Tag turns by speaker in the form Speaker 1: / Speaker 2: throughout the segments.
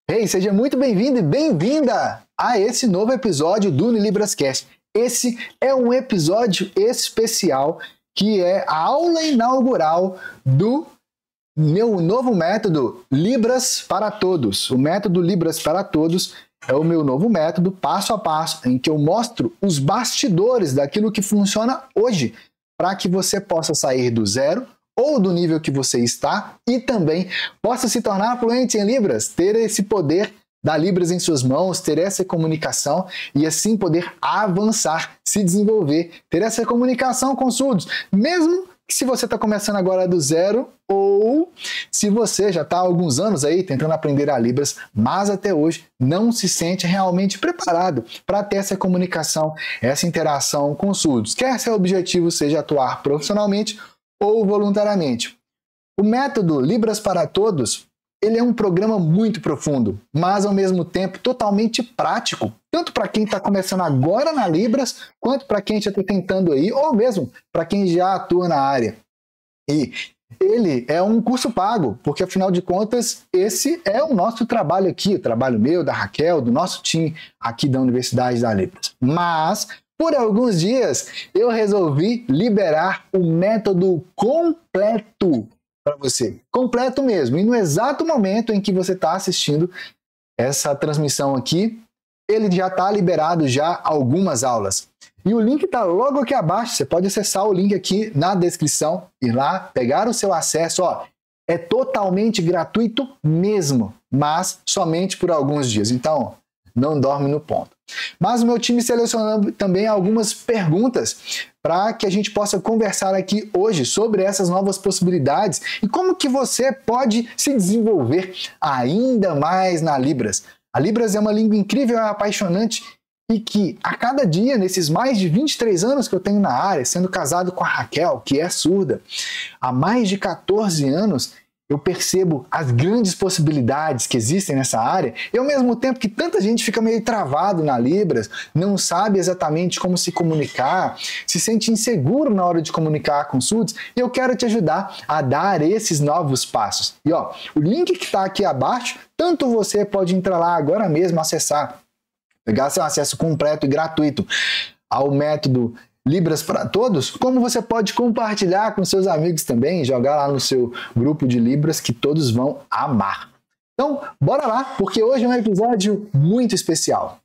Speaker 1: Hey, seja muito bem-vindo e bem-vinda a esse novo episódio do UniLibrasCast. Esse é um episódio especial que é a aula inaugural do meu novo método Libras para Todos. O método Libras para Todos é o meu novo método passo a passo em que eu mostro os bastidores daquilo que funciona hoje para que você possa sair do zero ou do nível que você está e também possa se tornar fluente em Libras, ter esse poder da Libras em suas mãos, ter essa comunicação e assim poder avançar, se desenvolver, ter essa comunicação com surdos, mesmo que se você está começando agora do zero ou se você já está há alguns anos aí tentando aprender a Libras, mas até hoje não se sente realmente preparado para ter essa comunicação, essa interação com surdos. Quer seu objetivo seja atuar profissionalmente ou voluntariamente. O método Libras para Todos, ele é um programa muito profundo, mas ao mesmo tempo totalmente prático, tanto para quem está começando agora na Libras, quanto para quem já está tentando aí, ou mesmo para quem já atua na área. E ele é um curso pago, porque afinal de contas, esse é o nosso trabalho aqui, o trabalho meu, da Raquel, do nosso time aqui da Universidade da Libras. Mas por alguns dias, eu resolvi liberar o método completo para você. Completo mesmo. E no exato momento em que você está assistindo essa transmissão aqui, ele já está liberado já algumas aulas. E o link está logo aqui abaixo. Você pode acessar o link aqui na descrição, ir lá, pegar o seu acesso. Ó, é totalmente gratuito mesmo, mas somente por alguns dias. Então, não dorme no ponto. Mas o meu time selecionou também algumas perguntas para que a gente possa conversar aqui hoje sobre essas novas possibilidades e como que você pode se desenvolver ainda mais na Libras. A Libras é uma língua incrível e apaixonante e que a cada dia, nesses mais de 23 anos que eu tenho na área, sendo casado com a Raquel, que é surda, há mais de 14 anos, eu percebo as grandes possibilidades que existem nessa área e ao mesmo tempo que tanta gente fica meio travado na Libras, não sabe exatamente como se comunicar, se sente inseguro na hora de comunicar com surdos, e eu quero te ajudar a dar esses novos passos. E ó, o link que está aqui abaixo, tanto você pode entrar lá agora mesmo, acessar, pegar seu acesso completo e gratuito ao método Libras para Todos, como você pode compartilhar com seus amigos também, jogar lá no seu grupo de Libras que todos vão amar. Então, bora lá, porque hoje é um episódio muito especial.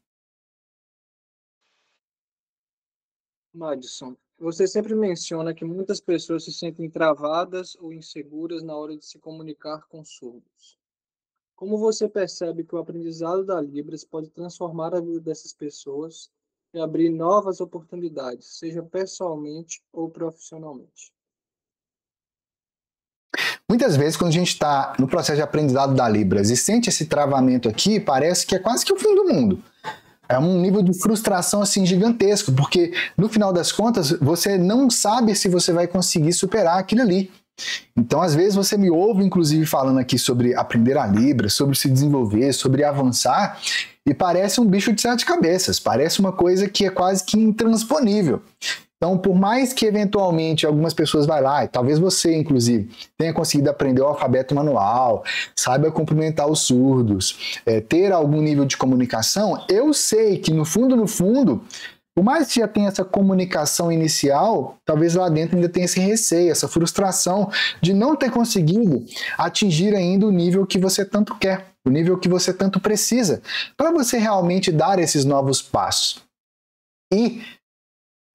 Speaker 2: Madison, você sempre menciona que muitas pessoas se sentem travadas ou inseguras na hora de se comunicar com surdos. Como você percebe que o aprendizado da Libras pode transformar a vida dessas pessoas e abrir novas oportunidades, seja pessoalmente ou profissionalmente?
Speaker 1: Muitas vezes, quando a gente está no processo de aprendizado da Libras e sente esse travamento aqui, parece que é quase que o fim do mundo. É um nível de frustração assim gigantesco, porque no final das contas você não sabe se você vai conseguir superar aquilo ali. Então, às vezes você me ouve, inclusive, falando aqui sobre aprender a Libras, sobre se desenvolver, sobre avançar, e parece um bicho de sete cabeças, parece uma coisa que é quase que intransponível. Então, por mais que eventualmente algumas pessoas vão lá, e talvez você, inclusive, tenha conseguido aprender o alfabeto manual, saiba cumprimentar os surdos, ter algum nível de comunicação, eu sei que no fundo, por mais que já tenha essa comunicação inicial, talvez lá dentro ainda tenha esse receio, essa frustração de não ter conseguido atingir ainda o nível que você tanto quer, o nível que você tanto precisa, para você realmente dar esses novos passos. E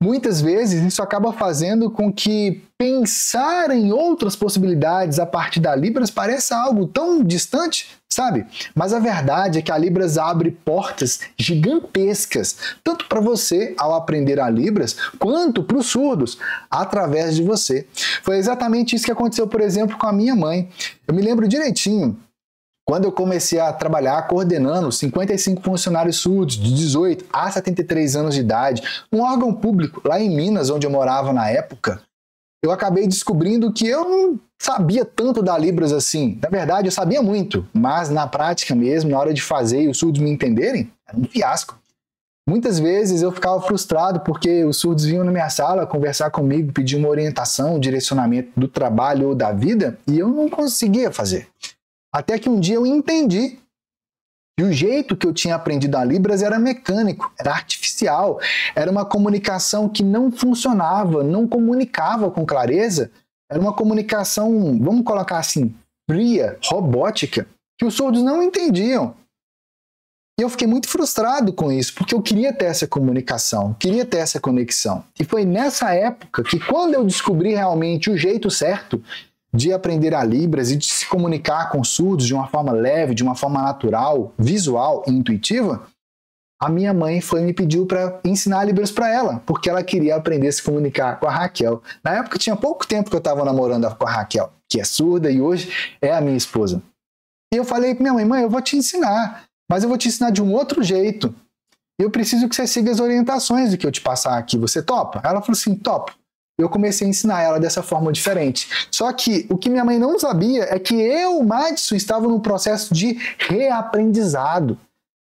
Speaker 1: muitas vezes isso acaba fazendo com que pensar em outras possibilidades a partir da Libras pareça algo tão distante, sabe? Mas a verdade é que a Libras abre portas gigantescas, tanto para você ao aprender a Libras, quanto para os surdos, através de você. Foi exatamente isso que aconteceu, por exemplo, com a minha mãe. Eu me lembro direitinho, quando eu comecei a trabalhar coordenando 55 funcionários surdos de 18 a 73 anos de idade, um órgão público lá em Minas, onde eu morava na época, eu acabei descobrindo que eu não sabia tanto da Libras assim. Na verdade, eu sabia muito, mas na prática mesmo, na hora de fazer e os surdos me entenderem, era um fiasco. Muitas vezes eu ficava frustrado porque os surdos vinham na minha sala conversar comigo, pedir uma orientação, um direcionamento do trabalho ou da vida, e eu não conseguia fazer. Até que um dia eu entendi E o jeito que eu tinha aprendido a Libras era mecânico, era artificial, era uma comunicação que não funcionava, não comunicava com clareza, era uma comunicação, vamos colocar assim, fria, robótica, que os surdos não entendiam. E eu fiquei muito frustrado com isso, porque eu queria ter essa comunicação, queria ter essa conexão. E foi nessa época que, quando eu descobri realmente o jeito certo de aprender a Libras e de se comunicar com surdos de uma forma leve, de uma forma natural, visual e intuitiva, a minha mãe me pediu para ensinar Libras para ela, porque ela queria aprender a se comunicar com a Raquel. Na época tinha pouco tempo que eu estava namorando com a Raquel, que é surda e hoje é a minha esposa. E eu falei para minha mãe, mãe, eu vou te ensinar, mas eu vou te ensinar de um outro jeito. Eu preciso que você siga as orientações do que eu te passar aqui. Você topa? Ela falou assim, topo. Eu comecei a ensinar ela dessa forma diferente. Só que o que minha mãe não sabia é que eu, Madison, estava num processo de reaprendizado,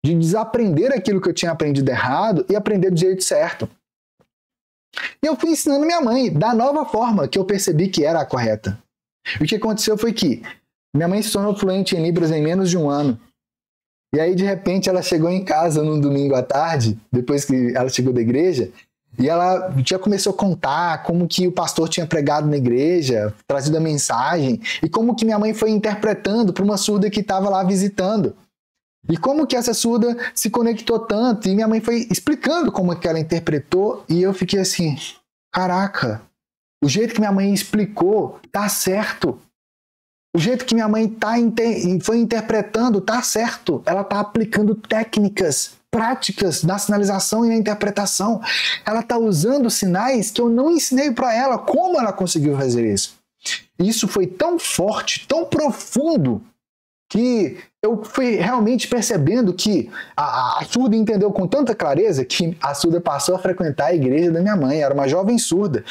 Speaker 1: de desaprender aquilo que eu tinha aprendido errado e aprender do jeito certo. E eu fui ensinando minha mãe da nova forma que eu percebi que era a correta. E o que aconteceu foi que minha mãe se tornou fluente em Libras em menos de um ano. E aí, de repente, ela chegou em casa num domingo à tarde, depois que ela chegou da igreja, e ela já começou a contar como que o pastor tinha pregado na igreja, trazido a mensagem, e como que minha mãe foi interpretando para uma surda que estava lá visitando. E como que essa surda se conectou tanto, e minha mãe foi explicando como que ela interpretou, e eu fiquei assim, caraca, o jeito que minha mãe explicou tá certo. O jeito que minha mãe foi interpretando tá certo. Ela tá aplicando técnicas práticas da sinalização e da interpretação. Ela está usando sinais que eu não ensinei para ela. Como ela conseguiu fazer isso? Isso foi tão forte, tão profundo, que eu fui realmente percebendo que a surda entendeu com tanta clareza que a surda passou a frequentar a igreja da minha mãe. Era uma jovem surda.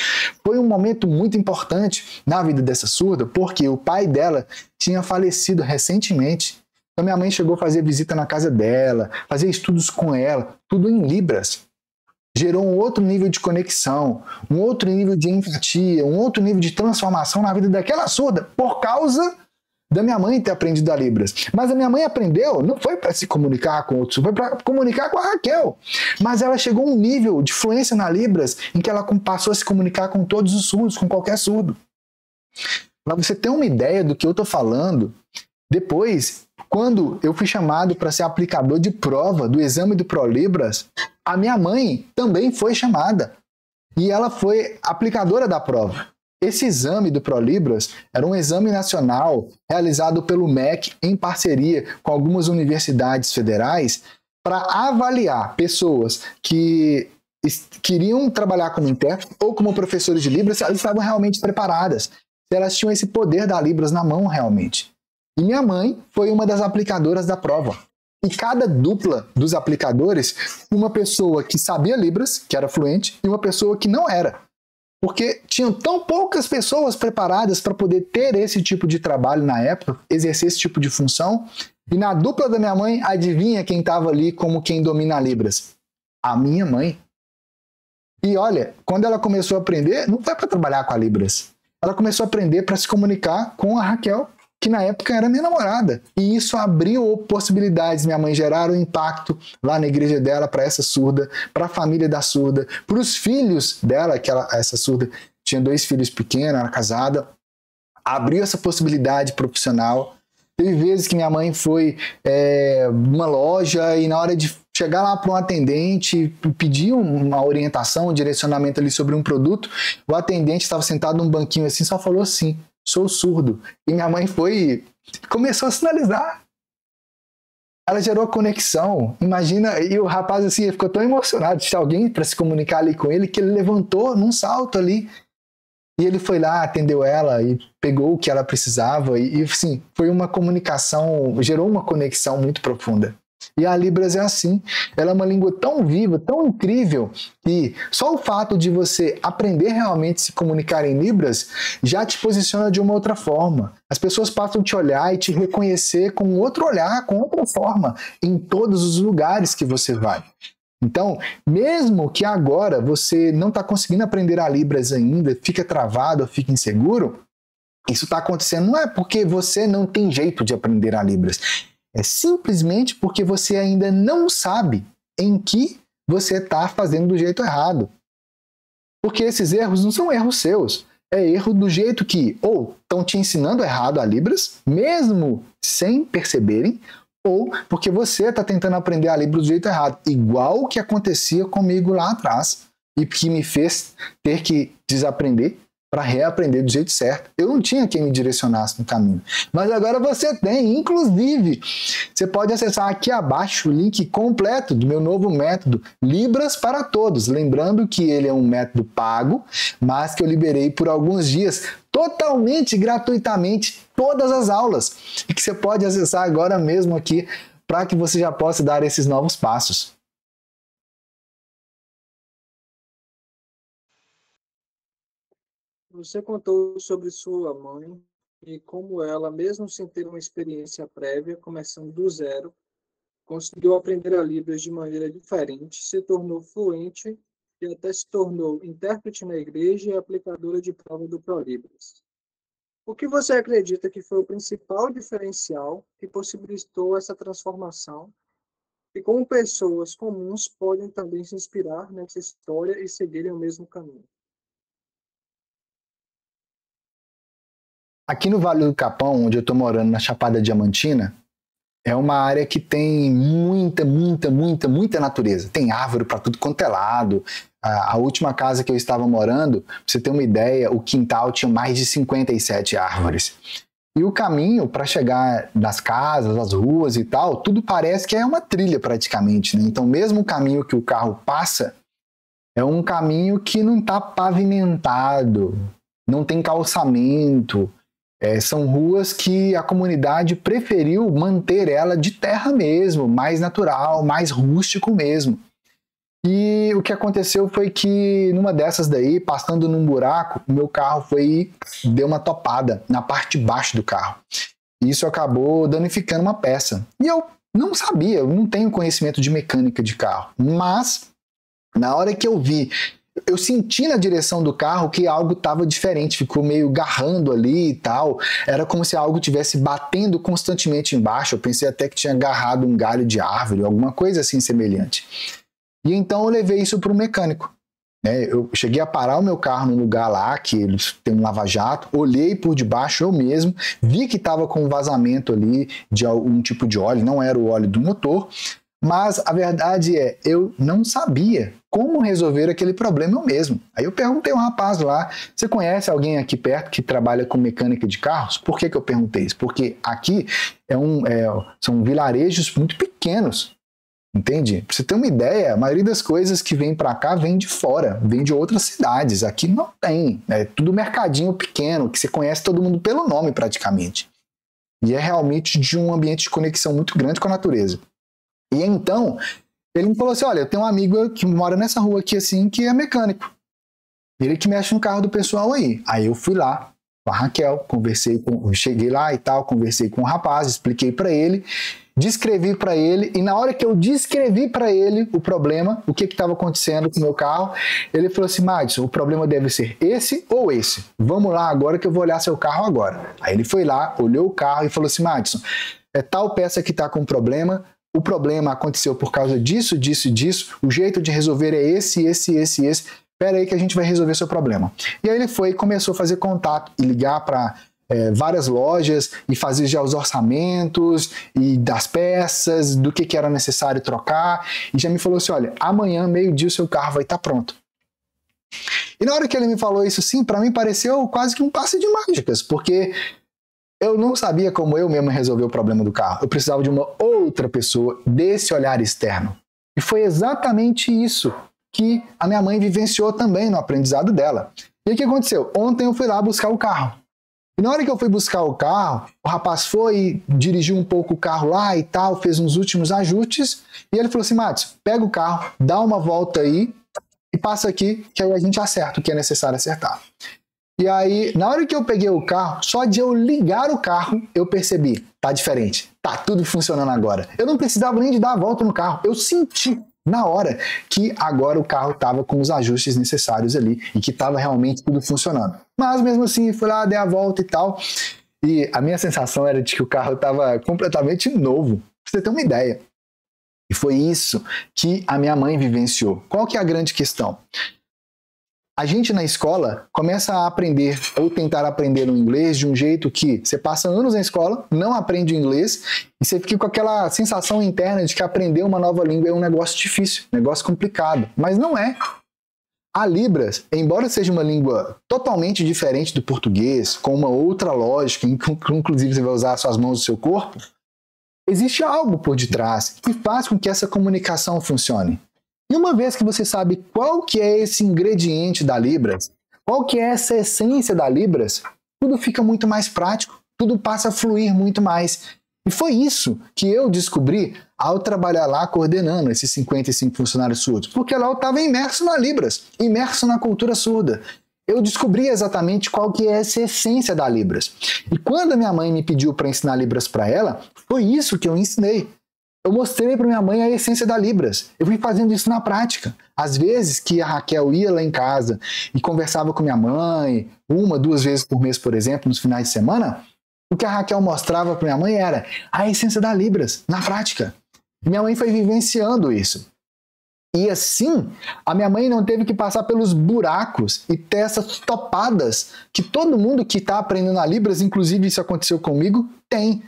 Speaker 1: Foi um momento muito importante na vida dessa surda, porque o pai dela tinha falecido recentemente. Então minha mãe chegou a fazer visita na casa dela, fazer estudos com ela, tudo em Libras. Gerou um outro nível de conexão, um outro nível de empatia, um outro nível de transformação na vida daquela surda, por causa da minha mãe ter aprendido a Libras. Mas a minha mãe aprendeu, não foi para se comunicar com outros, foi para comunicar com a Raquel. Mas ela chegou a um nível de fluência na Libras em que ela passou a se comunicar com todos os surdos, com qualquer surdo. Para você ter uma ideia do que eu estou falando, depois, quando eu fui chamado para ser aplicador de prova do exame do ProLibras, a minha mãe também foi chamada. E ela foi aplicadora da prova. Esse exame do ProLibras era um exame nacional realizado pelo MEC em parceria com algumas universidades federais para avaliar pessoas que queriam trabalhar como intérprete ou como professores de Libras, se elas estavam realmente preparadas, se elas tinham esse poder da Libras na mão realmente. E minha mãe foi uma das aplicadoras da prova. E cada dupla dos aplicadores, uma pessoa que sabia Libras, que era fluente, e uma pessoa que não era. Porque tinham tão poucas pessoas preparadas para poder ter esse tipo de trabalho na época, exercer esse tipo de função. E na dupla da minha mãe, adivinha quem estava ali como quem domina Libras? A minha mãe. E olha, quando ela começou a aprender, não foi para trabalhar com a Libras. Ela começou a aprender para se comunicar com a Raquel, que na época era minha namorada. E isso abriu possibilidades. Minha mãe geraram impacto lá na igreja dela para essa surda, para a família da surda, para os filhos dela, que essa surda tinha 2 filhos pequenos, era casada. Abriu essa possibilidade profissional. Teve vezes que minha mãe foi numa loja e na hora de chegar lá para um atendente, pedir uma orientação, um direcionamento ali sobre um produto, o atendente estava sentado num banquinho assim, só falou assim, sou surdo. E minha mãe foi e começou a sinalizar. Ela gerou conexão. Imagina, e o rapaz assim, ele ficou tão emocionado de ter alguém para se comunicar ali com ele, que ele levantou num salto ali. E ele foi lá, atendeu ela e pegou o que ela precisava. E assim, foi uma comunicação, gerou uma conexão muito profunda. E a Libras é assim, ela é uma língua tão viva, tão incrível, que só o fato de você aprender realmente a se comunicar em Libras já te posiciona de uma outra forma. As pessoas passam a te olhar e te reconhecer com outro olhar, com outra forma, em todos os lugares que você vai. Então, mesmo que agora você não está conseguindo aprender a Libras ainda, fica travado ou fica inseguro, isso está acontecendo não é porque você não tem jeito de aprender a Libras. É simplesmente porque você ainda não sabe em que você está fazendo do jeito errado. Porque esses erros não são erros seus. É erro do jeito que ou estão te ensinando errado a Libras, mesmo sem perceberem, ou porque você está tentando aprender a Libras do jeito errado. Igual o que acontecia comigo lá atrás e que me fez ter que desaprender para reaprender do jeito certo. Eu não tinha quem me direcionasse no caminho. Mas agora você tem. Inclusive, você pode acessar aqui abaixo o link completo do meu novo método Libras para Todos. Lembrando que ele é um método pago, mas que eu liberei por alguns dias, totalmente gratuitamente, todas as aulas. E que você pode acessar agora mesmo aqui para que você já possa dar esses novos passos.
Speaker 2: Você contou sobre sua mãe e como ela, mesmo sem ter uma experiência prévia, começando do zero, conseguiu aprender a Libras de maneira diferente, se tornou fluente e até se tornou intérprete na igreja e aplicadora de prova do ProLibras. O que você acredita que foi o principal diferencial que possibilitou essa transformação e como pessoas comuns podem também se inspirar nessa história e seguirem o mesmo caminho?
Speaker 1: Aqui no Vale do Capão, onde eu estou morando, na Chapada Diamantina, é uma área que tem muita natureza. Tem árvore para tudo quanto é lado. A última casa que eu estava morando, pra você ter uma ideia, o quintal tinha mais de 57 árvores. E o caminho para chegar nas casas, as ruas e tal, tudo parece que é uma trilha praticamente, né? Então, mesmo o caminho que o carro passa, é um caminho que não está pavimentado, não tem calçamento. São ruas que a comunidade preferiu manter ela de terra mesmo, mais natural, mais rústico mesmo. E o que aconteceu foi que numa dessas daí, passando num buraco, o meu carro deu uma topada na parte de baixo do carro. E isso acabou danificando uma peça. E eu não sabia, eu não tenho conhecimento de mecânica de carro. Mas, na hora que eu senti na direção do carro que algo estava diferente, ficou meio garrando ali e tal. Era como se algo estivesse batendo constantemente embaixo. Eu pensei até que tinha agarrado um galho de árvore, alguma coisa assim semelhante. E então eu levei isso para o mecânico. Eu cheguei a parar o meu carro num lugar lá, que eles têm um lava-jato, olhei por debaixo eu mesmo, vi que estava com um vazamento ali de algum tipo de óleo, não era o óleo do motor, mas a verdade é, eu não sabia como resolver aquele problema eu mesmo. Aí eu perguntei a um rapaz lá, você conhece alguém aqui perto que trabalha com mecânica de carros? Por que eu perguntei isso? Porque aqui são vilarejos muito pequenos, entende? Pra você ter uma ideia, a maioria das coisas que vem para cá vem de fora, vem de outras cidades. Aqui não tem, é tudo mercadinho pequeno, que você conhece todo mundo pelo nome praticamente. E é realmente de um ambiente de conexão muito grande com a natureza. E então, ele me falou assim, olha, eu tenho um amigo que mora nessa rua aqui assim, que é mecânico. Ele que mexe no carro do pessoal aí. Aí eu fui lá com a Raquel, cheguei lá e tal, conversei com o rapaz, expliquei para ele, descrevi para ele, e na hora que eu descrevi para ele o problema, o que estava acontecendo com o meu carro, ele falou assim, Madison, o problema deve ser esse ou esse. Vamos lá agora que eu vou olhar seu carro agora. Aí ele foi lá, olhou o carro e falou assim, Madison, é tal peça que está com problema, o problema aconteceu por causa disso, o jeito de resolver é esse. Espera aí que a gente vai resolver seu problema. E aí ele foi e começou a fazer contato e ligar para várias lojas e fazer já os orçamentos e das peças, do que era necessário trocar. E já me falou assim, olha, amanhã, meio-dia, o seu carro vai estar pronto. E na hora que ele me falou isso assim, para mim pareceu quase que um passe de mágicas, porque eu não sabia como eu mesmo resolver o problema do carro. Eu precisava de uma outra pessoa, desse olhar externo. E foi exatamente isso que a minha mãe vivenciou também no aprendizado dela. E o que aconteceu? Ontem eu fui lá buscar o carro. E na hora que eu fui buscar o carro, o rapaz foi, dirigiu um pouco o carro lá e tal, fez uns últimos ajustes, e ele falou assim, Matos, pega o carro, dá uma volta aí e passa aqui, que aí a gente acerta o que é necessário acertar. E aí, na hora que eu peguei o carro, só de eu ligar o carro, eu percebi, tá diferente, tá tudo funcionando agora. Eu não precisava nem de dar a volta no carro, eu senti na hora que agora o carro estava com os ajustes necessários ali e que estava realmente tudo funcionando. Mas mesmo assim, fui lá, dei a volta e tal. E a minha sensação era de que o carro estava completamente novo, pra você ter uma ideia. E foi isso que a minha mãe vivenciou. Qual que é a grande questão? A gente na escola começa a aprender ou tentar aprender o inglês de um jeito que você passa anos na escola, não aprende inglês e você fica com aquela sensação interna de que aprender uma nova língua é um negócio difícil, um negócio complicado. Mas não é. A Libras, embora seja uma língua totalmente diferente do português, com uma outra lógica, inclusive você vai usar as suas mãos e o seu corpo, existe algo por detrás que faz com que essa comunicação funcione. E uma vez que você sabe qual que é esse ingrediente da Libras, qual que é essa essência da Libras, tudo fica muito mais prático, tudo passa a fluir muito mais. E foi isso que eu descobri ao trabalhar lá coordenando esses 55 funcionários surdos, porque lá eu estava imerso na Libras, imerso na cultura surda. Eu descobri exatamente qual que é essa essência da Libras. E quando a minha mãe me pediu para ensinar Libras para ela, foi isso que eu ensinei. Eu mostrei para minha mãe a essência da Libras. Eu fui fazendo isso na prática. Às vezes que a Raquel ia lá em casa e conversava com minha mãe, 1, 2 vezes por mês, por exemplo, nos finais de semana, o que a Raquel mostrava para minha mãe era a essência da Libras, na prática. E minha mãe foi vivenciando isso. E assim, a minha mãe não teve que passar pelos buracos e ter essas topadas que todo mundo que está aprendendo a Libras, inclusive isso aconteceu comigo, tem.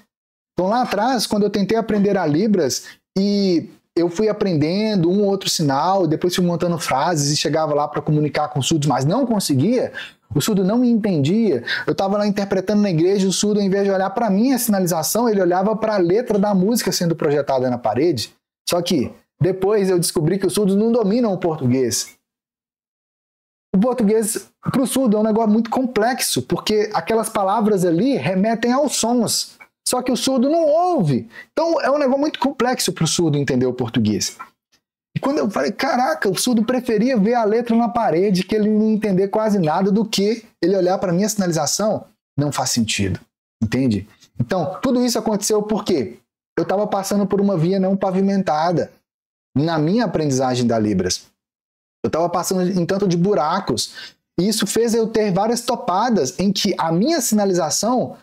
Speaker 1: Então lá atrás, quando eu tentei aprender a Libras e eu fui aprendendo um ou outro sinal, depois fui montando frases e chegava lá para comunicar com surdos, mas não conseguia, o surdo não me entendia, eu estava lá interpretando na igreja, o surdo, ao invés de olhar para mim a sinalização, ele olhava para a letra da música sendo projetada na parede. Só que depois eu descobri que os surdos não dominam o português. O português, para o surdo, é um negócio muito complexo, porque aquelas palavras ali remetem aos sons. Só que o surdo não ouve. Então é um negócio muito complexo para o surdo entender o português. E quando eu falei, caraca, o surdo preferia ver a letra na parede, que ele não entender quase nada, do que ele olhar para a minha sinalização, não faz sentido. Entende? Então, tudo isso aconteceu porque eu estava passando por uma via não pavimentada na minha aprendizagem da Libras. Eu estava passando em tanto de buracos. E isso fez eu ter várias topadas em que a minha sinalização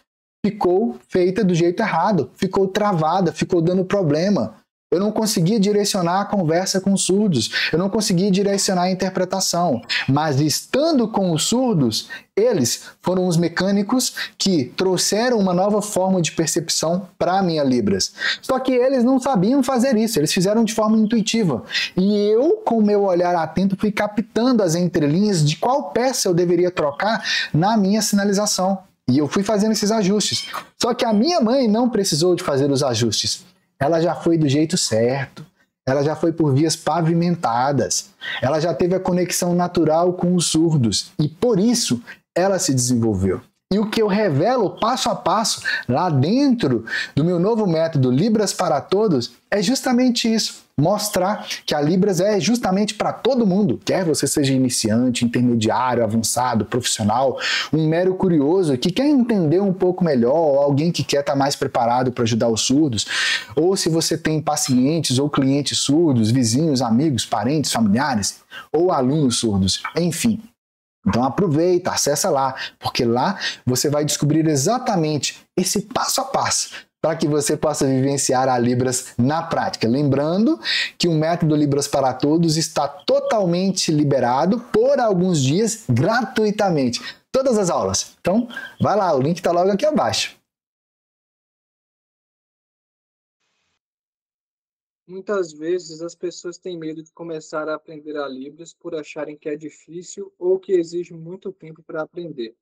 Speaker 1: ficou feita do jeito errado, ficou travada, ficou dando problema. Eu não conseguia direcionar a conversa com os surdos, eu não conseguia direcionar a interpretação. Mas estando com os surdos, eles foram os mecânicos que trouxeram uma nova forma de percepção para a minha Libras. Só que eles não sabiam fazer isso, eles fizeram de forma intuitiva. E eu, com o meu olhar atento, fui captando as entrelinhas de qual peça eu deveria trocar na minha sinalização. E eu fui fazendo esses ajustes. Só que a minha mãe não precisou de fazer os ajustes. Ela já foi do jeito certo. Ela já foi por vias pavimentadas. Ela já teve a conexão natural com os surdos. E por isso ela se desenvolveu. E o que eu revelo passo a passo lá dentro do meu novo método Libras para Todos é justamente isso. Mostrar que a Libras é justamente para todo mundo, quer você seja iniciante, intermediário, avançado, profissional, um mero curioso que quer entender um pouco melhor, ou alguém que quer estar mais preparado para ajudar os surdos, ou se você tem pacientes ou clientes surdos, vizinhos, amigos, parentes, familiares, ou alunos surdos, enfim. Então aproveita, acessa lá, porque lá você vai descobrir exatamente esse passo a passo para que você possa vivenciar a Libras na prática. Lembrando que o método Libras para Todos está totalmente liberado por alguns dias gratuitamente. Todas as aulas. Então, vai lá, o link está logo aqui abaixo.
Speaker 2: Muitas vezes as pessoas têm medo de começar a aprender a Libras por acharem que é difícil ou que exige muito tempo para aprender.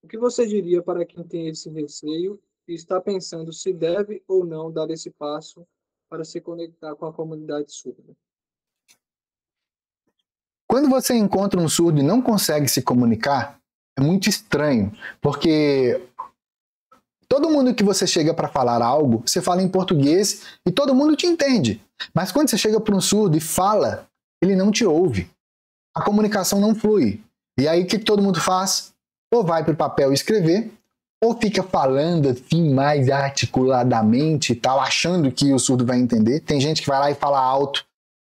Speaker 2: O que você diria para quem tem esse receio e está pensando se deve ou não dar esse passo para se conectar com a comunidade surda?
Speaker 1: Quando você encontra um surdo e não consegue se comunicar, é muito estranho, porque todo mundo que você chega para falar algo, você fala em português e todo mundo te entende. Mas quando você chega para um surdo e fala, ele não te ouve. A comunicação não flui. E aí o que todo mundo faz? Ou vai para o papel escrever, ou fica falando assim mais articuladamente e tal, achando que o surdo vai entender. Tem gente que vai lá e fala alto,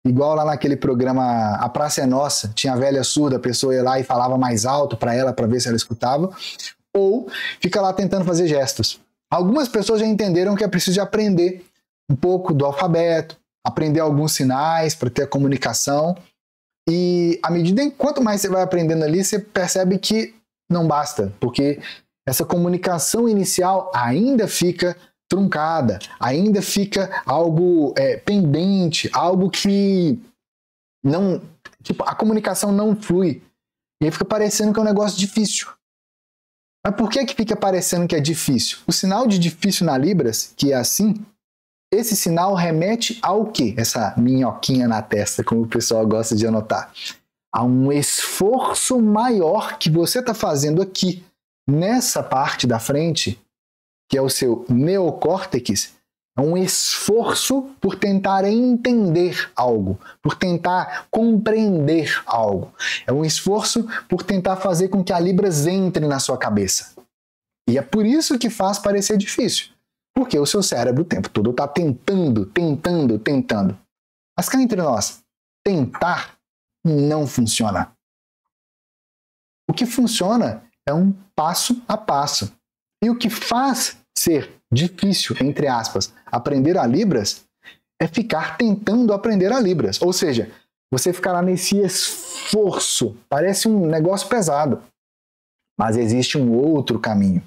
Speaker 1: igual lá naquele programa A Praça é Nossa, tinha a velha surda, a pessoa ia lá e falava mais alto para ela, para ver se ela escutava. ou fica lá tentando fazer gestos. Algumas pessoas já entenderam que é preciso de aprender um pouco do alfabeto, aprender alguns sinais para ter a comunicação. E à medida em quanto mais você vai aprendendo ali, você percebe que não basta, porque essa comunicação inicial ainda fica truncada, ainda fica algo pendente, algo que não, tipo, a comunicação não flui. E aí fica parecendo que é um negócio difícil. Mas por que fica parecendo que é difícil? O sinal de difícil na Libras, que é assim, esse sinal remete ao quê? Essa minhoquinha na testa, como o pessoal gosta de anotar. A um esforço maior que você está fazendo aqui, nessa parte da frente, que é o seu neocórtex, é um esforço por tentar entender algo, por tentar compreender algo. É um esforço por tentar fazer com que a Libras entre na sua cabeça. E é por isso que faz parecer difícil. Porque o seu cérebro o tempo todo está tentando. Mas cá entre nós, tentar não funciona. O que funciona é um passo a passo. E o que faz ser difícil, entre aspas, aprender a Libras é ficar tentando aprender a Libras. Ou seja, você ficar lá nesse esforço. Parece um negócio pesado. Mas existe um outro caminho.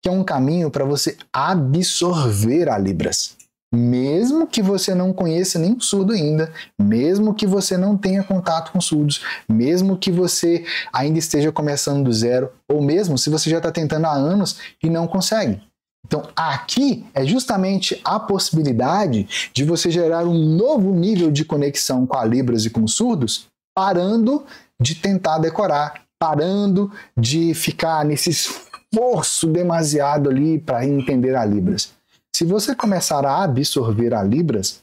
Speaker 1: Que é um caminho para você absorver a Libras. Mesmo que você não conheça nenhum surdo ainda, mesmo que você não tenha contato com surdos, mesmo que você ainda esteja começando do zero, ou mesmo se você já está tentando há anos e não consegue. Então, aqui é justamente a possibilidade de você gerar um novo nível de conexão com a Libras e com os surdos, parando de tentar decorar, parando de ficar nesse esforço demasiado ali para entender a Libras. Se você começar a absorver a Libras,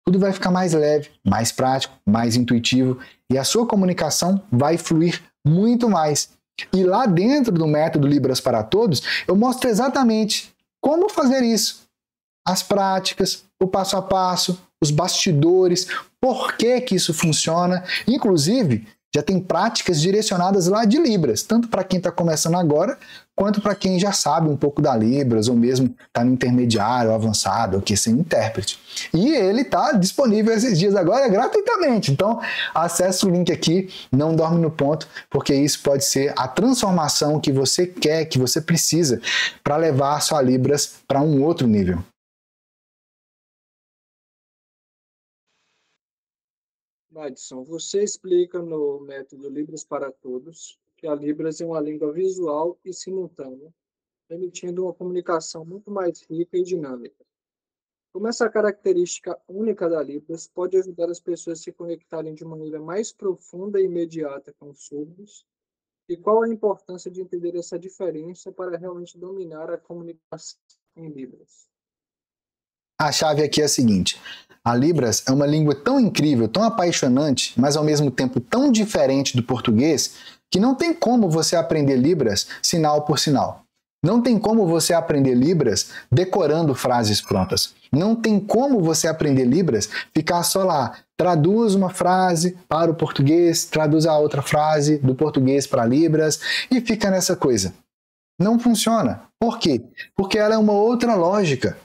Speaker 1: tudo vai ficar mais leve, mais prático, mais intuitivo e a sua comunicação vai fluir muito mais. E lá dentro do método Libras para Todos, eu mostro exatamente como fazer isso. As práticas, o passo a passo, os bastidores, por que que isso funciona. Inclusive, já tem práticas direcionadas lá de Libras, tanto para quem está começando agora, quanto para quem já sabe um pouco da Libras, ou mesmo está no intermediário, avançado, ou quer ser intérprete. E ele está disponível esses dias agora gratuitamente. Então, acesse o link aqui, não dorme no ponto, porque isso pode ser a transformação que você quer, que você precisa, para levar a sua Libras para um outro nível.
Speaker 2: Madison, você explica no método Libras para Todos que a Libras é uma língua visual e simultânea, permitindo uma comunicação muito mais rica e dinâmica. Como essa característica única da Libras pode ajudar as pessoas a se conectarem de maneira mais profunda e imediata com os surdos? E qual a importância de entender essa diferença para realmente dominar a comunicação em Libras?
Speaker 1: A chave aqui é a seguinte: a Libras é uma língua tão incrível, tão apaixonante, mas ao mesmo tempo tão diferente do português, que não tem como você aprender Libras sinal por sinal. Não tem como você aprender Libras decorando frases prontas. Não tem como você aprender Libras ficar só lá, traduz uma frase para o português, traduz a outra frase do português para Libras e fica nessa coisa. Não funciona. Por quê? Porque ela é uma outra lógica.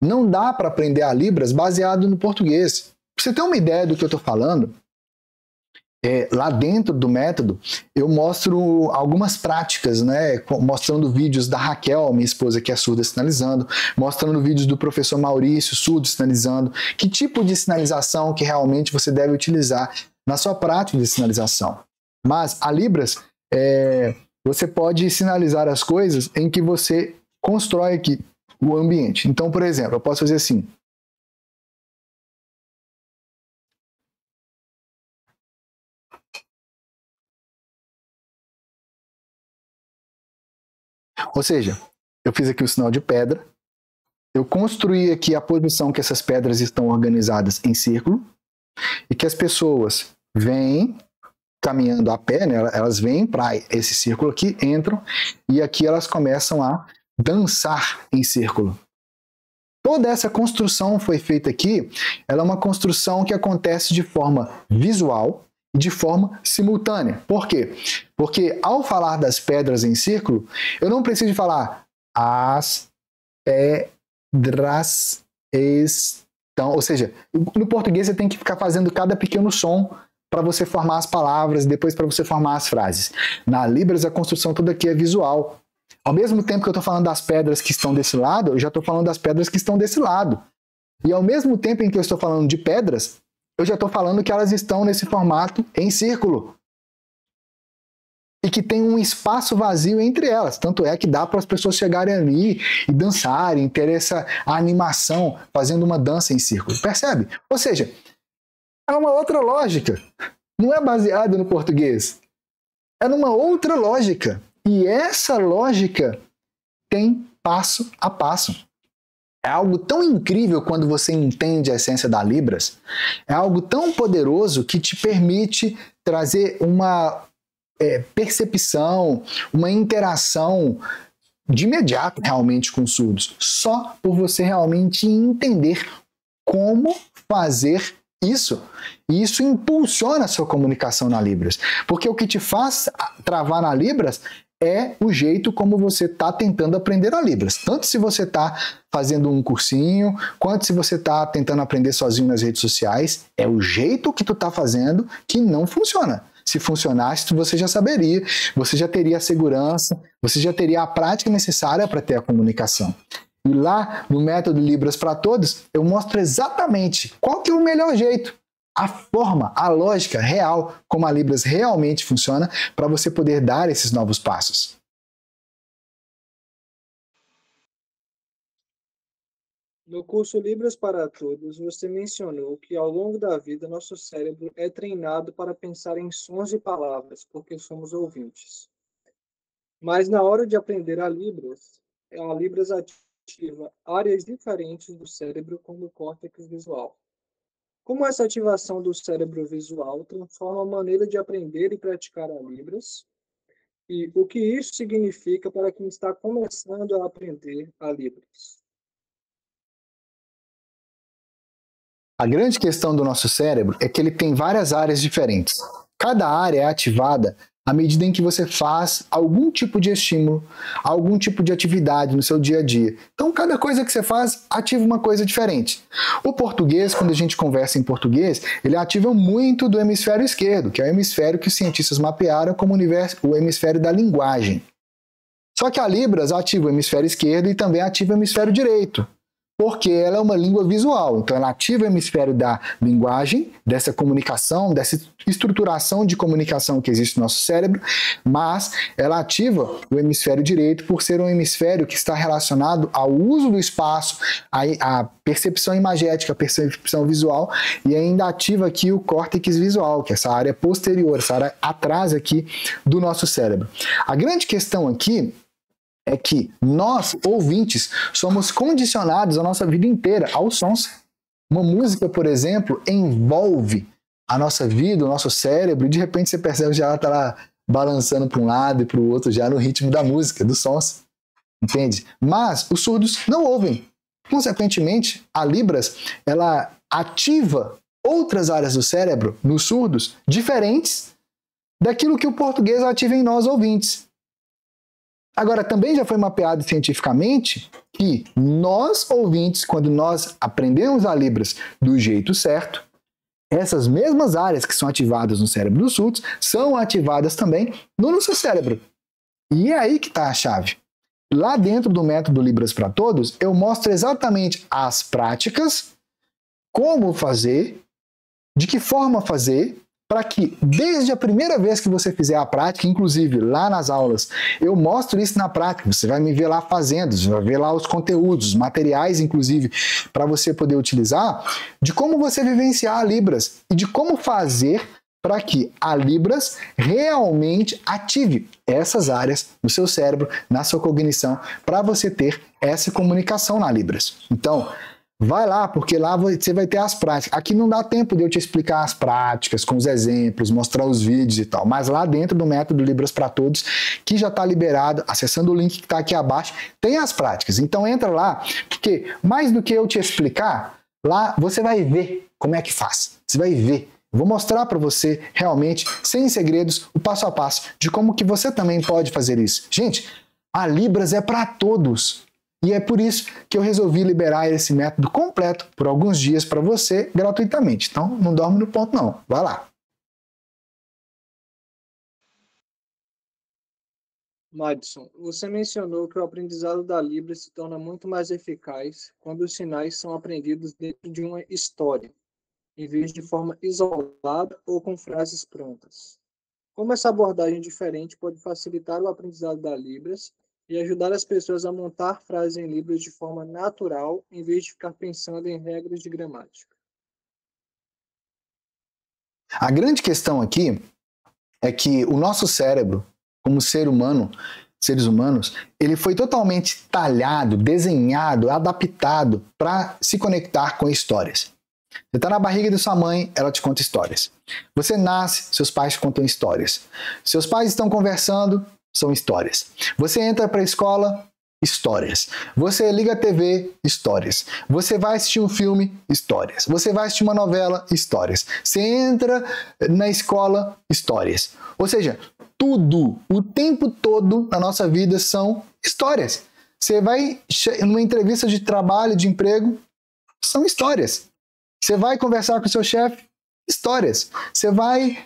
Speaker 1: Não dá para aprender a Libras baseado no português. Pra você ter uma ideia do que eu estou falando, lá dentro do método, eu mostro algumas práticas, né? Mostrando vídeos da Raquel, minha esposa que é surda, sinalizando, mostrando vídeos do professor Maurício, surdo, sinalizando, que tipo de sinalização que realmente você deve utilizar na sua prática de sinalização. Mas a Libras, você pode sinalizar as coisas em que você constrói aqui o ambiente. Então, por exemplo, eu posso fazer assim. Ou seja, eu fiz aqui o sinal de pedra, eu construí aqui a posição que essas pedras estão organizadas em círculo e que as pessoas vêm caminhando a pé, né? Elas vêm para esse círculo aqui, entram e aqui elas começam a dançar em círculo. Toda essa construção foi feita aqui, ela é uma construção que acontece de forma visual e de forma simultânea. Por quê? Porque ao falar das pedras em círculo, eu não preciso falar as pedras estão, ou seja, no português você tem que ficar fazendo cada pequeno som para você formar as palavras, depois para você formar as frases. Na Libras, a construção toda aqui é visual. Ao mesmo tempo que eu estou falando das pedras que estão desse lado, eu já estou falando das pedras que estão desse lado. E ao mesmo tempo em que eu estou falando de pedras, eu já estou falando que elas estão nesse formato em círculo. E que tem um espaço vazio entre elas. Tanto é que dá para as pessoas chegarem ali e dançarem, ter essa animação fazendo uma dança em círculo. Percebe? Ou seja, é uma outra lógica. Não é baseado no português. É numa outra lógica. E essa lógica tem passo a passo. É algo tão incrível quando você entende a essência da Libras. É algo tão poderoso que te permite trazer uma percepção, uma interação de imediato realmente com os surdos. Só por você realmente entender como fazer isso. E isso impulsiona a sua comunicação na Libras. Porque o que te faz travar na Libras é o jeito como você está tentando aprender a Libras. Tanto se você está fazendo um cursinho, quanto se você está tentando aprender sozinho nas redes sociais, é o jeito que tu está fazendo que não funciona. Se funcionasse, você já saberia, você já teria a segurança, você já teria a prática necessária para ter a comunicação. E lá, no método Libras para Todos, eu mostro exatamente qual que é o melhor jeito, a forma, a lógica real, como a Libras realmente funciona, para você poder dar esses novos passos.
Speaker 2: No curso Libras para Todos, você mencionou que ao longo da vida nosso cérebro é treinado para pensar em sons e palavras, porque somos ouvintes. Mas na hora de aprender a Libras ativa áreas diferentes do cérebro, como o córtex visual. Como essa ativação do cérebro visual transforma a maneira de aprender e praticar a Libras? E o que isso significa para quem está começando a aprender a Libras?
Speaker 1: A grande questão do nosso cérebro é que ele tem várias áreas diferentes. Cada área é ativada à medida em que você faz algum tipo de estímulo, algum tipo de atividade no seu dia a dia. Então, cada coisa que você faz ativa uma coisa diferente. O português, quando a gente conversa em português, ele ativa muito do hemisfério esquerdo, que é o hemisfério que os cientistas mapearam como o hemisfério da linguagem. Só que a Libras ativa o hemisfério esquerdo e também ativa o hemisfério direito, porque ela é uma língua visual, então ela ativa o hemisfério da linguagem, dessa comunicação, dessa estruturação de comunicação que existe no nosso cérebro, mas ela ativa o hemisfério direito por ser um hemisfério que está relacionado ao uso do espaço, à percepção imagética, a percepção visual, e ainda ativa aqui o córtex visual, que é essa área posterior, essa área atrás aqui do nosso cérebro. A grande questão aqui é que nós, ouvintes, somos condicionados a nossa vida inteira aos sons. Uma música, por exemplo, envolve a nossa vida, o nosso cérebro, e de repente você percebe que já ela está lá balançando para um lado e para o outro, já no ritmo da música, dos sons. Entende? Mas os surdos não ouvem. Consequentemente, a Libras, ela ativa outras áreas do cérebro, nos surdos, diferentes daquilo que o português ativa em nós, ouvintes. Agora, também já foi mapeado cientificamente que nós, ouvintes, quando nós aprendemos a Libras do jeito certo, essas mesmas áreas que são ativadas no cérebro dos surdos são ativadas também no nosso cérebro. E é aí que está a chave. Lá dentro do método Libras para Todos, eu mostro exatamente as práticas, como fazer, de que forma fazer, para que desde a primeira vez que você fizer a prática, inclusive lá nas aulas, eu mostro isso na prática, você vai me ver lá fazendo, você vai ver lá os conteúdos, os materiais, inclusive, para você poder utilizar, de como você vivenciar a Libras e de como fazer para que a Libras realmente ative essas áreas no seu cérebro, na sua cognição, para você ter essa comunicação na Libras. Então, vai lá, porque lá você vai ter as práticas. Aqui não dá tempo de eu te explicar as práticas, com os exemplos, mostrar os vídeos e tal. Mas lá dentro do método Libras para Todos, que já está liberado, acessando o link que está aqui abaixo, tem as práticas. Então entra lá, porque mais do que eu te explicar, lá você vai ver como é que faz. Você vai ver Vou mostrar para você realmente, sem segredos, o passo a passo de como que você também pode fazer isso. Gente, a Libras é para todos. E é por isso que eu resolvi liberar esse método completo por alguns dias para você gratuitamente. Então, não dorme no ponto não. Vai lá.
Speaker 2: Madison, você mencionou que o aprendizado da Libras se torna muito mais eficaz quando os sinais são aprendidos dentro de uma história, em vez de forma isolada ou com frases prontas. Como essa abordagem diferente pode facilitar o aprendizado da Libras e ajudar as pessoas a montar frases em Libras de forma natural, em vez de ficar pensando em regras de gramática?
Speaker 1: A grande questão aqui é que o nosso cérebro, como ser humano, seres humanos, ele foi totalmente talhado, desenhado, adaptado para se conectar com histórias. Você está na barriga de sua mãe, ela te conta histórias. Você nasce, seus pais te contam histórias. Seus pais estão conversando, são histórias. Você entra para a escola, histórias. Você liga a TV, histórias. Você vai assistir um filme, histórias. Você vai assistir uma novela, histórias. Você entra na escola, histórias. Ou seja, tudo, o tempo todo na nossa vida são histórias. Você vai numa entrevista de trabalho, de emprego, são histórias. Você vai conversar com o seu chefe, histórias. Você vai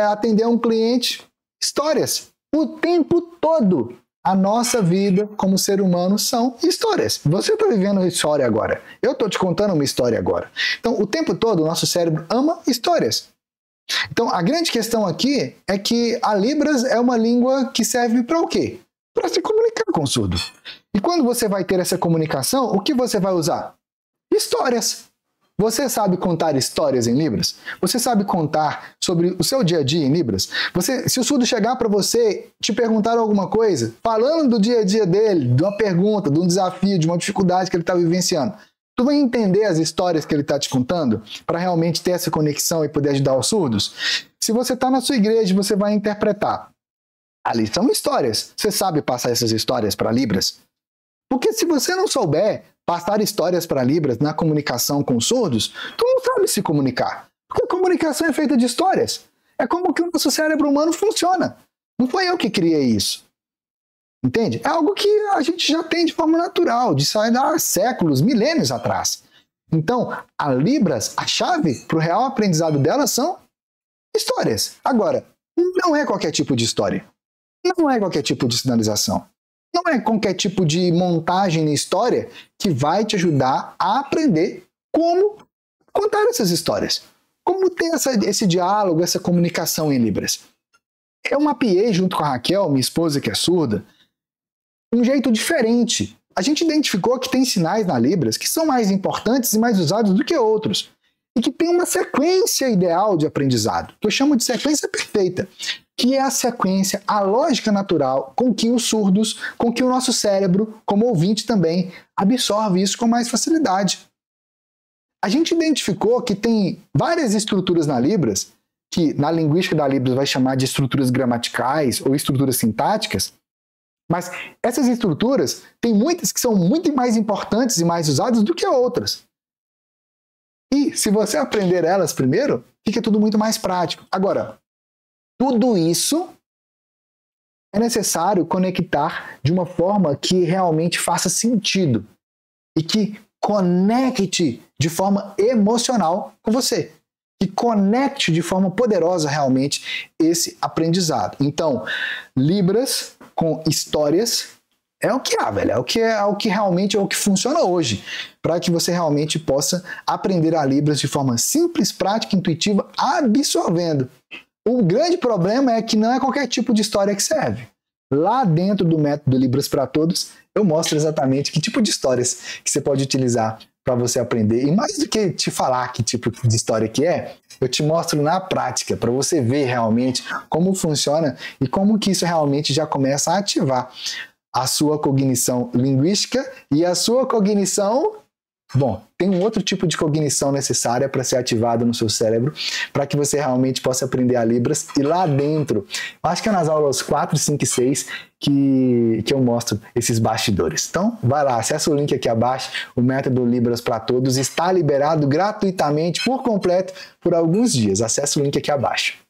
Speaker 1: atender um cliente, histórias. O tempo todo, a nossa vida como ser humano são histórias. Você está vivendo uma história agora. Eu estou te contando uma história agora. Então, o tempo todo, o nosso cérebro ama histórias. Então, a grande questão aqui é que a Libras é uma língua que serve para o quê? Para se comunicar com o surdo. E quando você vai ter essa comunicação, o que você vai usar? Histórias. Você sabe contar histórias em Libras? Você sabe contar sobre o seu dia a dia em Libras? Se o surdo chegar para você, te perguntar alguma coisa, falando do dia a dia dele, de uma pergunta, de um desafio, de uma dificuldade que ele está vivenciando, tu vai entender as histórias que ele está te contando para realmente ter essa conexão e poder ajudar os surdos? Se você está na sua igreja, você vai interpretar. Ali são histórias. Você sabe passar essas histórias para Libras? Porque se você não souber passar histórias para Libras na comunicação com surdos, tu não sabe se comunicar. Porque a comunicação é feita de histórias. É como que o nosso cérebro humano funciona. Não foi eu que criei isso. Entende? É algo que a gente já tem de forma natural, de sair há séculos, milênios atrás. Então, a Libras, a chave para o real aprendizado dela são histórias. Agora, não é qualquer tipo de história. Não é qualquer tipo de sinalização. Não é qualquer tipo de montagem na história que vai te ajudar a aprender como contar essas histórias. Como ter esse diálogo, essa comunicação em Libras. Eu mapeei junto com a Raquel, minha esposa que é surda, um jeito diferente. A gente identificou que tem sinais na Libras que são mais importantes e mais usados do que outros. E que tem uma sequência ideal de aprendizado, que eu chamo de sequência perfeita, que é a sequência, a lógica natural com que os surdos, com que o nosso cérebro, como ouvinte também, absorve isso com mais facilidade. A gente identificou que tem várias estruturas na Libras, que na linguística da Libras vai chamar de estruturas gramaticais ou estruturas sintáticas, mas essas estruturas, tem muitas que são muito mais importantes e mais usadas do que outras. E se você aprender elas primeiro, fica tudo muito mais prático. Agora, tudo isso é necessário conectar de uma forma que realmente faça sentido e que conecte de forma emocional com você. Que conecte de forma poderosa realmente esse aprendizado. Então, Libras com histórias é o que há, velho. É o que realmente é o que funciona hoje, para que você realmente possa aprender a Libras de forma simples, prática, intuitiva, absorvendo. O grande problema é que não é qualquer tipo de história que serve. Lá dentro do método Libras para Todos, eu mostro exatamente que tipo de histórias que você pode utilizar para você aprender. E mais do que te falar que tipo de história que é, eu te mostro na prática, para você ver realmente como funciona e como que isso realmente já começa a ativar a sua cognição linguística e a sua cognição Bom, tem um outro tipo de cognição necessária para ser ativado no seu cérebro, para que você realmente possa aprender a Libras. E lá dentro, eu acho que é nas aulas 4, 5 e 6 que eu mostro esses bastidores. Então, vai lá, acessa o link aqui abaixo. O método Libras para Todos está liberado gratuitamente, por completo, por alguns dias. Acesse o link aqui abaixo.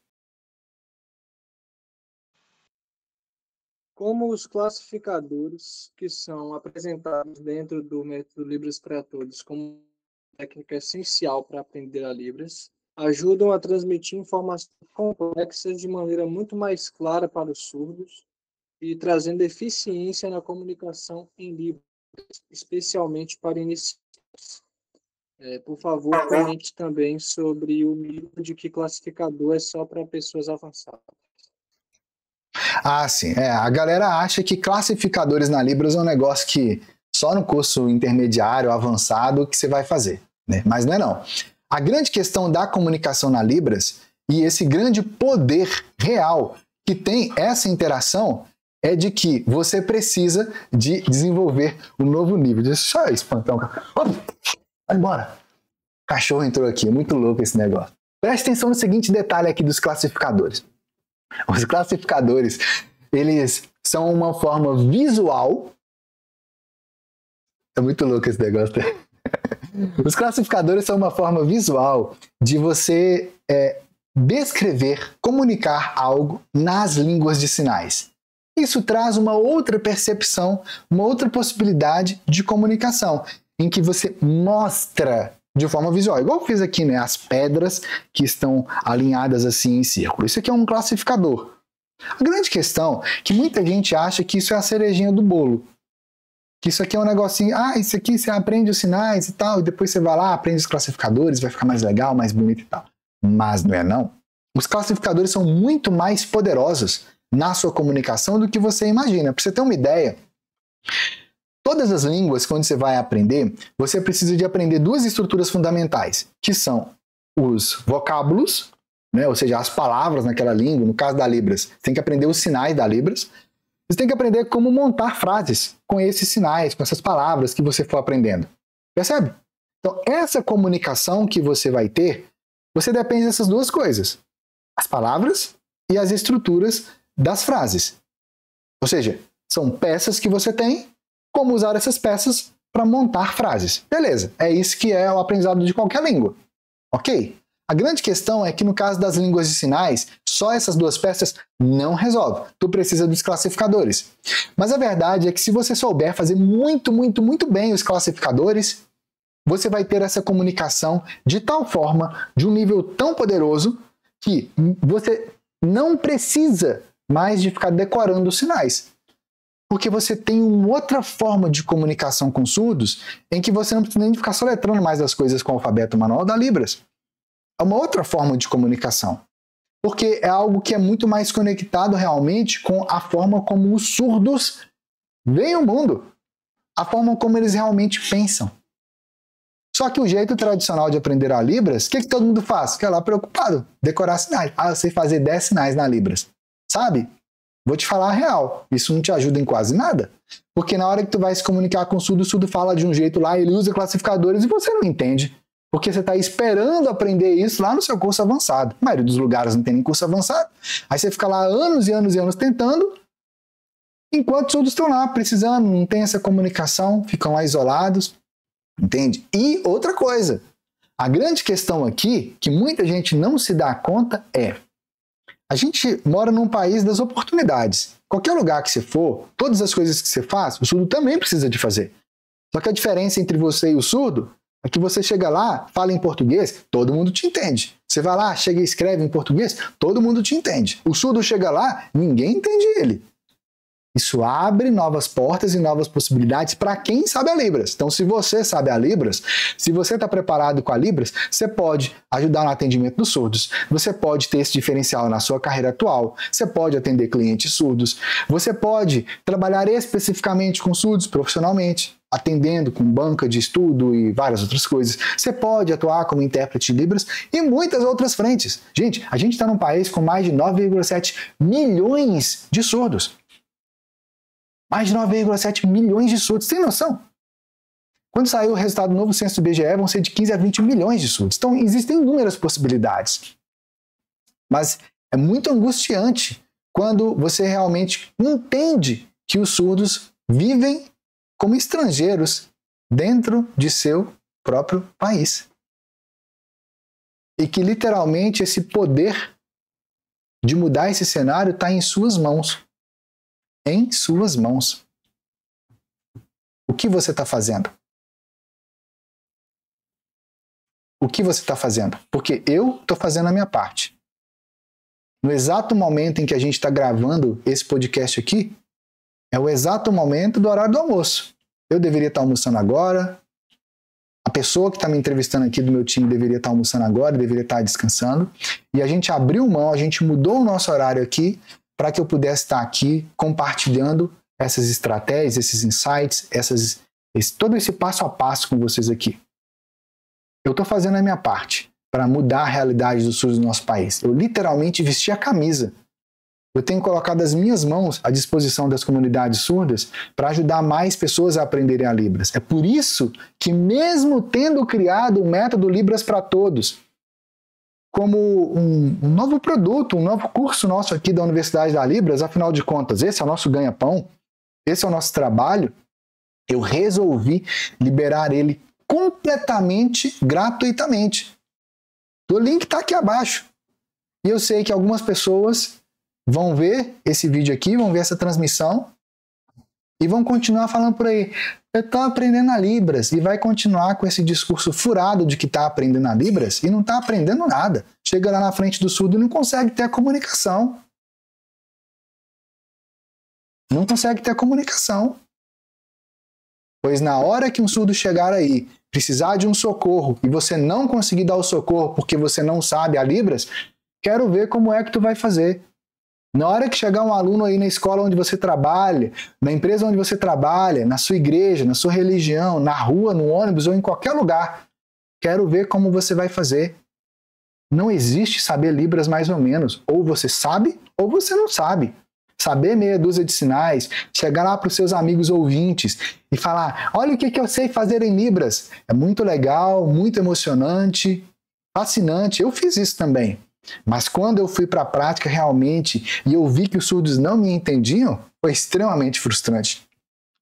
Speaker 2: Como os classificadores que são apresentados dentro do método Libras para Todos como técnica essencial para aprender a Libras, ajudam a transmitir informações complexas de maneira muito mais clara para os surdos e trazendo eficiência na comunicação em Libras, especialmente para iniciantes. Por favor, comente também sobre o mito de que classificador é só para pessoas avançadas.
Speaker 1: Ah, sim. A galera acha que classificadores na Libras é um negócio que só no curso intermediário, avançado, que você vai fazer, né? Mas não é não. A grande questão da comunicação na Libras e esse grande poder real que tem essa interação é de que você precisa de desenvolver um novo nível. Deixa eu só espantar um cachorro. Vai embora. O cachorro entrou aqui. É muito louco esse negócio. Preste atenção no seguinte detalhe aqui dos classificadores. Os classificadores, eles são uma forma visual. É muito louco esse negócio. Os classificadores são uma forma visual de você descrever, comunicar algo nas línguas de sinais. Isso traz uma outra percepção, uma outra possibilidade de comunicação, em que você mostra de forma visual. Igual eu fiz aqui, né? As pedras que estão alinhadas assim em círculo. Isso aqui é um classificador. A grande questão é que muita gente acha que isso é a cerejinha do bolo. Que isso aqui é um negocinho, isso aqui você aprende os sinais e tal, e depois você vai lá, aprende os classificadores, vai ficar mais legal, mais bonito e tal. Mas não é não. Os classificadores são muito mais poderosos na sua comunicação do que você imagina. Para você ter uma ideia, todas as línguas, quando você vai aprender, você precisa de aprender duas estruturas fundamentais, que são os vocábulos, né, ou seja, as palavras naquela língua. No caso da Libras, você tem que aprender os sinais da Libras. Você tem que aprender como montar frases com esses sinais, com essas palavras que você for aprendendo. Percebe? Então, essa comunicação que você vai ter, você depende dessas duas coisas. As palavras e as estruturas das frases. Ou seja, são peças que você tem, como usar essas peças para montar frases. Beleza, é isso que é o aprendizado de qualquer língua. Ok? A grande questão é que no caso das línguas de sinais, só essas duas peças não resolve. Tu precisa dos classificadores. Mas a verdade é que se você souber fazer muito bem os classificadores, você vai ter essa comunicação de tal forma, de um nível tão poderoso, que você não precisa mais de ficar decorando os sinais. Porque você tem uma outra forma de comunicação com surdos em que você não precisa nem ficar soletrando mais as coisas com o alfabeto manual da Libras. É uma outra forma de comunicação. Porque é algo que é muito mais conectado realmente com a forma como os surdos veem o mundo. A forma como eles realmente pensam. Só que o jeito tradicional de aprender a Libras, o que todo mundo faz? Fica lá preocupado, decorar sinais. Eu sei fazer 10 sinais na Libras. Sabe? Vou te falar a real, isso não te ajuda em quase nada. Porque na hora que tu vai se comunicar com o surdo fala de um jeito lá, ele usa classificadores e você não entende. Porque você está esperando aprender isso lá no seu curso avançado. A maioria dos lugares não tem nem curso avançado. Aí você fica lá anos e anos e anos tentando, enquanto os surdos estão lá precisando, não tem essa comunicação, ficam lá isolados. Entende? E outra coisa, a grande questão aqui, que muita gente não se dá conta, é: a gente mora num país das oportunidades. Qualquer lugar que você for, todas as coisas que você faz, o surdo também precisa de fazer. Só que a diferença entre você e o surdo é que você chega lá, fala em português, todo mundo te entende. Você vai lá, chega e escreve em português, todo mundo te entende. O surdo chega lá, ninguém entende ele. Isso abre novas portas e novas possibilidades para quem sabe a Libras. Então, se você sabe a Libras, se você está preparado com a Libras, você pode ajudar no atendimento dos surdos. Você pode ter esse diferencial na sua carreira atual. Você pode atender clientes surdos. Você pode trabalhar especificamente com surdos profissionalmente, atendendo com banca de estudo e várias outras coisas. Você pode atuar como intérprete de Libras e muitas outras frentes. Gente, a gente está num país com mais de 9,7 milhões de surdos. Mais de 9,7 milhões de surdos, tem noção? Quando sair o resultado do novo censo do IBGE, vão ser de 15 a 20 milhões de surdos. Então, existem inúmeras possibilidades. Mas é muito angustiante quando você realmente entende que os surdos vivem como estrangeiros dentro de seu próprio país. E que literalmente esse poder de mudar esse cenário está em suas mãos. Em suas mãos. O que você está fazendo? O que você está fazendo? Porque eu estou fazendo a minha parte. No exato momento em que a gente está gravando esse podcast aqui, é o exato momento do horário do almoço. Eu deveria estar almoçando agora, a pessoa que está me entrevistando aqui do meu time deveria estar almoçando agora, deveria estar descansando, e a gente abriu mão, a gente mudou o nosso horário aqui para que eu pudesse estar aqui compartilhando essas estratégias, esses insights, todo esse passo a passo com vocês aqui. Eu estou fazendo a minha parte para mudar a realidade dos surdos do nosso país. Eu literalmente vesti a camisa. Eu tenho colocado as minhas mãos à disposição das comunidades surdas para ajudar mais pessoas a aprenderem a Libras. É por isso que, mesmo tendo criado o método Libras para Todos, como um novo produto, um novo curso nosso aqui da Universidade da Libras, afinal de contas, esse é o nosso ganha-pão, esse é o nosso trabalho, eu resolvi liberar ele completamente gratuitamente. O link está aqui abaixo. E eu sei que algumas pessoas vão ver esse vídeo aqui, vão ver essa transmissão e vão continuar falando por aí. Eu estou aprendendo a Libras e vai continuar com esse discurso furado de que está aprendendo a Libras e não está aprendendo nada. Chega lá na frente do surdo e não consegue ter a comunicação. Não consegue ter a comunicação. Pois na hora que um surdo chegar aí, precisar de um socorro e você não conseguir dar o socorro porque você não sabe a Libras, quero ver como é que tu vai fazer. Na hora que chegar um aluno aí na escola onde você trabalha, na empresa onde você trabalha, na sua igreja, na sua religião, na rua, no ônibus ou em qualquer lugar, quero ver como você vai fazer. Não existe saber Libras mais ou menos. Ou você sabe ou você não sabe. Saber meia dúzia de sinais, chegar lá para os seus amigos ouvintes e falar, olha o que eu sei fazer em Libras. É muito legal, muito emocionante, fascinante. Eu fiz isso também. Mas quando eu fui para a prática realmente e eu vi que os surdos não me entendiam, foi extremamente frustrante.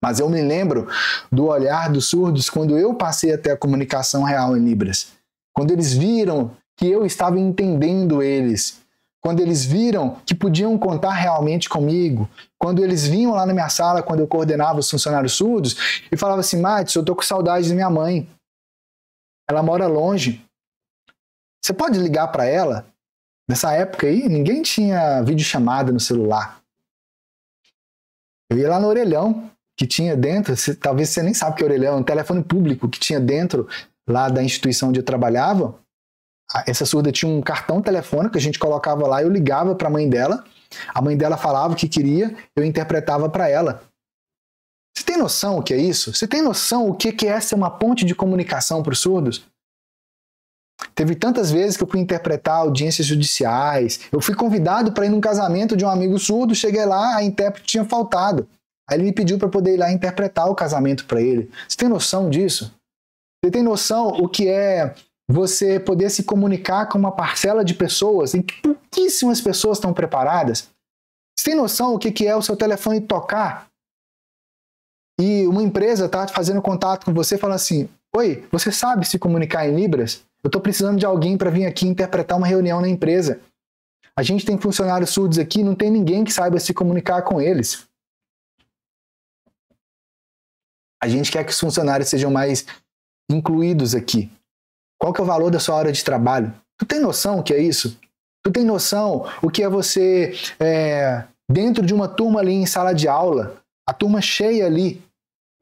Speaker 1: Mas eu me lembro do olhar dos surdos quando eu passei a ter a comunicação real em Libras. Quando eles viram que eu estava entendendo eles. Quando eles viram que podiam contar realmente comigo, quando eles vinham lá na minha sala, quando eu coordenava os funcionários surdos, e falavam assim, Matos, eu tô com saudade da minha mãe. Ela mora longe. Você pode ligar para ela? Nessa época aí, ninguém tinha videochamada no celular. Eu ia lá no orelhão, que tinha dentro, talvez você nem sabe o que é orelhão, um telefone público que tinha dentro lá da instituição onde eu trabalhava. Essa surda tinha um cartão telefônico que a gente colocava lá, eu ligava para a mãe dela falava o que queria, eu interpretava para ela. Você tem noção o que é isso? Você tem noção o que é ser uma ponte de comunicação para os surdos? Teve tantas vezes que eu fui interpretar audiências judiciais, eu fui convidado para ir num casamento de um amigo surdo, cheguei lá, a intérprete tinha faltado. Aí ele me pediu para poder ir lá interpretar o casamento para ele. Você tem noção disso? Você tem noção o que é você poder se comunicar com uma parcela de pessoas em que pouquíssimas pessoas estão preparadas? Você tem noção o que é o seu telefone tocar e uma empresa está fazendo contato com você falando assim, oi, você sabe se comunicar em Libras? Eu estou precisando de alguém para vir aqui interpretar uma reunião na empresa. A gente tem funcionários surdos aqui, não tem ninguém que saiba se comunicar com eles. A gente quer que os funcionários sejam mais incluídos aqui. Qual que é o valor da sua hora de trabalho? Tu tem noção o que é isso? Tu tem noção o que é você, dentro de uma turma ali em sala de aula, a turma cheia ali,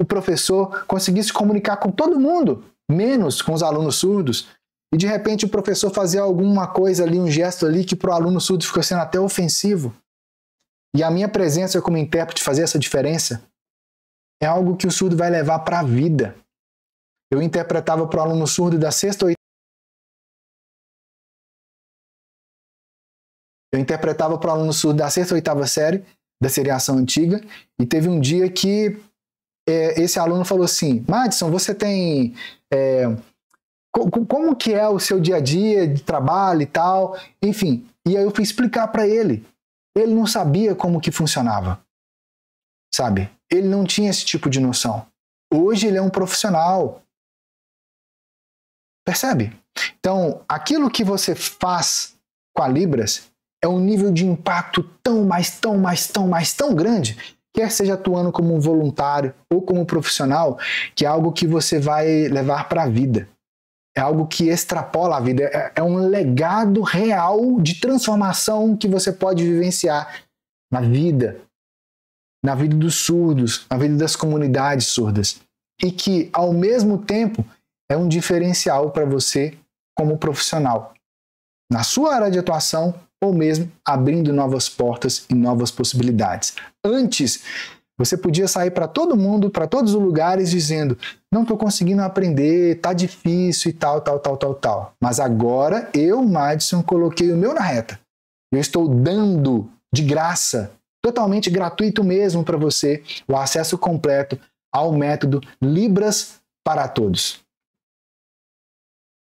Speaker 1: o professor conseguir se comunicar com todo mundo, menos com os alunos surdos, e de repente o professor fazer alguma coisa ali, um gesto ali que para o aluno surdo ficou sendo até ofensivo. E a minha presença como intérprete fazer essa diferença é algo que o surdo vai levar para a vida. Eu interpretava para o aluno surdo da sexta ou oitava série, da seriação antiga, e teve um dia que esse aluno falou assim, Madison, você tem... como que é o seu dia a dia de trabalho e tal? Enfim, e aí eu fui explicar para ele. Ele não sabia como que funcionava, sabe? Ele não tinha esse tipo de noção. Hoje ele é um profissional. Percebe? Então, aquilo que você faz com a Libras é um nível de impacto tão grande, quer seja atuando como um voluntário ou como profissional, que é algo que você vai levar para a vida. É algo que extrapola a vida. É um legado real de transformação que você pode vivenciar na vida dos surdos, na vida das comunidades surdas. E que, ao mesmo tempo, é um diferencial para você como profissional, na sua área de atuação ou mesmo abrindo novas portas e novas possibilidades. Antes, você podia sair para todo mundo, para todos os lugares, dizendo, não estou conseguindo aprender, tá difícil e tal. Mas agora, eu, Madison, coloquei o meu na reta. Eu estou dando de graça, totalmente gratuito mesmo para você, o acesso completo ao método Libras para Todos.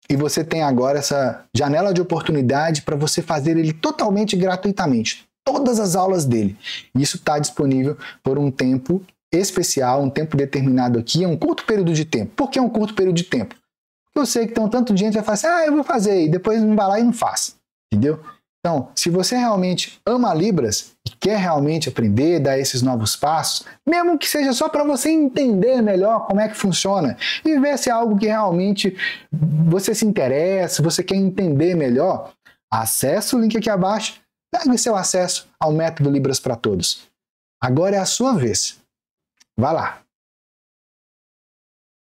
Speaker 1: E você tem agora essa janela de oportunidade para você fazer ele totalmente gratuitamente. Todas as aulas dele. Isso está disponível por um tempo especial, um tempo determinado aqui, é um curto período de tempo. Por que um curto período de tempo? Porque eu sei que tem um tanto de gente que vai falar assim, eu vou fazer, e depois não vai lá e não faz. Entendeu? Então, se você realmente ama Libras e quer realmente aprender, dar esses novos passos, mesmo que seja só para você entender melhor como é que funciona e ver se é algo que realmente você se interessa, você quer entender melhor, acesse o link aqui abaixo, pegue seu acesso ao método Libras para Todos. Agora é a sua vez. Vá lá.